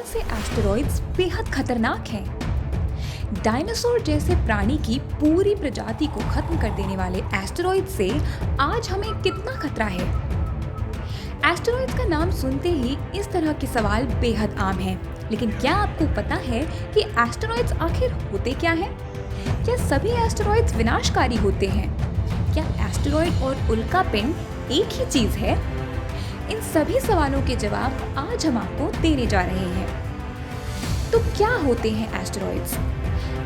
कौन से एस्टेरॉइड्स बेहद खतरनाक हैं? डायनासोर जैसे प्राणी की पूरी प्रजाति को खत्म कर देने वाले एस्टेरॉइड से आज हमें कितना खतरा है? एस्टेरॉइड्स का नाम सुनते ही इस तरह के सवाल बेहद आम हैं, लेकिन क्या आपको पता है कि एस्टेरॉइड्स आखिर होते क्या हैं? क्या सभी एस्टेरॉइड्स विनाशकारी होते हैं? क्या एस्टेरॉइड और उल्कापिंड एक ही चीज है? इन सभी सवालों के जवाब आज हम आपको देने जा रहे हैं। तो क्या होते हैं एस्टेरॉइड्स?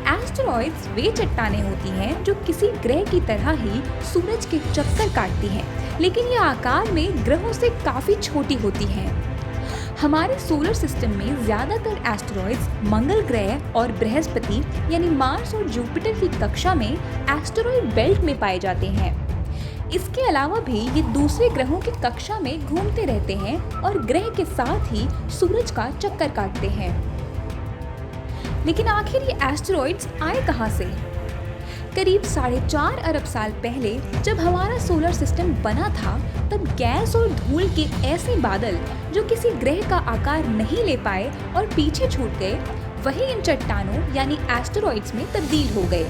एस्टेरॉइड्स वे चट्टानें होती हैं जो किसी ग्रह की तरह ही सूरज के चक्कर काटती हैं, लेकिन ये आकार में ग्रहों से काफी छोटी होती हैं। हमारे सोलर सिस्टम में ज्यादातर एस्टेरॉइड्स मंगल ग्रह और बृहस्पति यानी मार्स और जुपिटर की कक्षा में एस्टेरॉइड बेल्ट में पाए जाते हैं। इसके अलावा भी ये दूसरे ग्रहों की कक्षा में घूमते रहते हैं और ग्रह के साथ ही सूरज का चक्कर काटते हैं। लेकिन आखिर ये एस्टेरॉइड्स आए कहाँ से? करीब 4.5 अरब साल पहले जब हमारा सोलर सिस्टम बना था, तब गैस और धूल के ऐसे बादल जो किसी ग्रह का आकार नहीं ले पाए और पीछे छूट गए, वही इन चट्टानों यानी एस्टेरॉइड्स में तब्दील हो गए।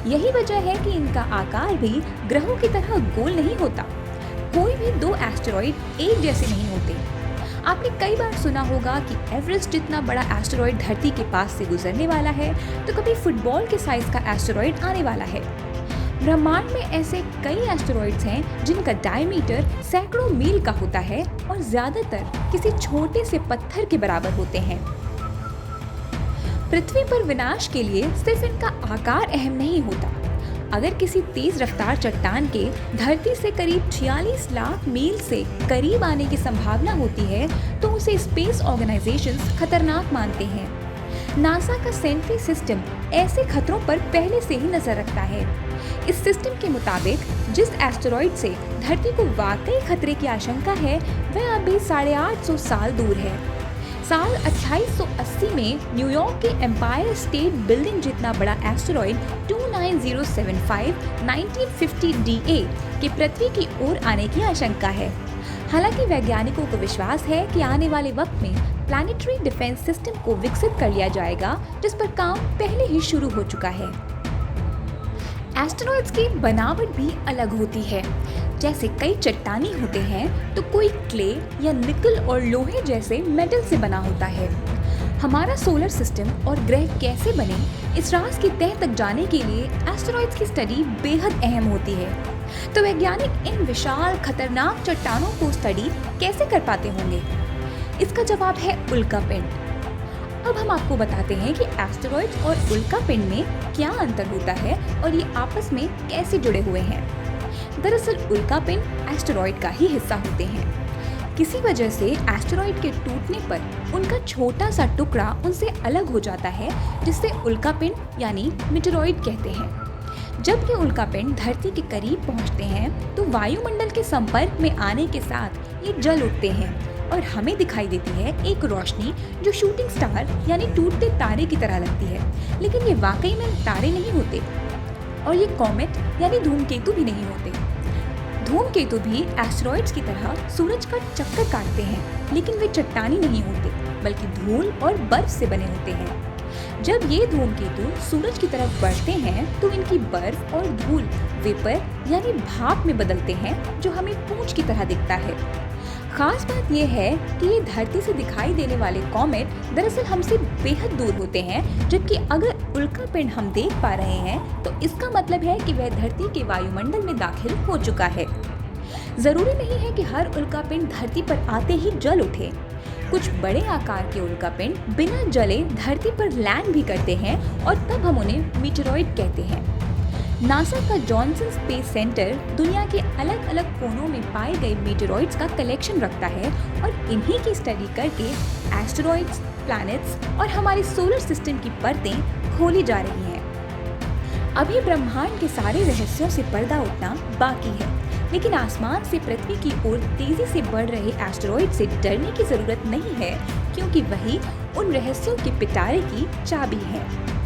यही वजह है कि इनका आकार भी ग्रहों की तरह गोल नहीं होता। कोई भी दो एस्टेरॉइड एक जैसे नहीं होते। आपने कई बार सुना होगा कि एवरेस्ट जितना बड़ा एस्टेरॉइड धरती के पास से गुजरने वाला है, तो कभी फुटबॉल के साइज का एस्टेरॉइड आने वाला है। ब्रह्मांड में ऐसे कई एस्टेरॉइड्स हैं जिनका डायमीटर सैकड़ों मील का होता है और ज्यादातर किसी छोटे से पत्थर के बराबर होते हैं। पृथ्वी पर विनाश के लिए सिर्फ इनका आकार अहम नहीं होता। अगर किसी तेज रफ्तार चट्टान के धरती से करीब 46 लाख मील से करीब आने की संभावना होती है, तो उसे स्पेस ऑर्गेनाइजेशंस खतरनाक मानते हैं। नासा का सेंट्री सिस्टम ऐसे खतरों पर पहले से ही नजर रखता है। इस सिस्टम के मुताबिक जिस एस्टेरॉइड से धरती को वाकई खतरे की आशंका है, वह अभी 850 साल दूर है। साल 2880 में न्यूयॉर्क के एम्पायर स्टेट बिल्डिंग जितना बड़ा एस्टेरॉइड 29075 1950 DA के पृथ्वी की ओर आने की आशंका है। हालांकि वैज्ञानिकों को विश्वास है कि आने वाले वक्त में प्लैनेटरी डिफेंस सिस्टम को विकसित कर लिया जाएगा, जिस पर काम पहले ही शुरू हो चुका है। एस्टेरॉइड्स की बनावट भी अलग होती है। जैसे कई चट्टानी होते हैं, तो कोई क्ले या निकल और लोहे जैसे मेटल से बना होता है। हमारा सोलर सिस्टम और ग्रह कैसे बने, इस राज की तह तक जाने के लिए एस्टेरॉइड्स की स्टडी बेहद अहम होती है। तो वैज्ञानिक इन विशाल खतरनाक चट्टानों को स्टडी कैसे कर पाते होंगे? इसका जवाब है उल्कापिंड। अब हम आपको बताते हैं कि एस्टेरॉइड्स और उल्कापिंड में क्या अंतर होता है और ये आपस में कैसे जुड़े हुए हैं। दरअसल उल्कापिंड एस्टेरॉइड का ही हिस्सा होते हैं। किसी वजह से एस्टेरॉइड के टूटने पर उनका छोटा सा टुकड़ा उनसे अलग हो जाता है, जिससे उल्कापिंड यानी मीटेरॉइड कहते हैं। जब ये उल्कापिंड धरती के करीब पहुंचते हैं, तो वायुमंडल के संपर्क में आने के साथ ये जल उठते हैं और हमें दिखाई देती है एक रोशनी जो शूटिंग स्टार यानी टूटते तारे की तरह लगती है। लेकिन ये वाकई में तारे नहीं होते और ये कॉमेट यानी धूमकेतु भी नहीं होते। धूमकेतु भी एस्टेरॉइड्स की तरह सूरज का चक्कर काटते हैं, लेकिन वे चट्टानी नहीं होते, बल्कि धूल और बर्फ से बने होते हैं। जब ये धूमकेतु सूरज की तरफ बढ़ते हैं, तो इनकी बर्फ और धूल वेपर यानी भाप में बदलते हैं, जो हमें पूंछ की तरह दिखता है। खास बात यह है कि ये धरती से दिखाई देने वाले कॉमेट दरअसल हमसे बेहद दूर होते हैं, जबकि अगर उल्कापिंड हम देख पा रहे हैं, तो इसका मतलब है कि वह धरती के वायुमंडल में दाखिल हो चुका है। जरूरी नहीं है कि हर उल्कापिंड धरती पर आते ही जल उठे। कुछ बड़े आकार के उल्कापिंड बिना जले धरती पर लैंड भी करते हैं और तब हम उन्हें मीटेरॉइड कहते हैं। नासा का जॉनसन स्पेस सेंटर दुनिया के अलग अलग कोनों में पाए गए मीटेरॉइड्स का कलेक्शन रखता है और इन्हीं की स्टडी करके एस्टेरॉइड्स, प्लैनेट्स और हमारे सोलर सिस्टम की परतें खोली जा रही हैं। अभी ब्रह्मांड के सारे रहस्यों से पर्दा उठना बाकी है, लेकिन आसमान से पृथ्वी की ओर तेजी से बढ़ रहे एस्टेरॉइड से डरने की जरूरत नहीं है, क्योंकि वही उन रहस्यों के पिटारे की चाबी है।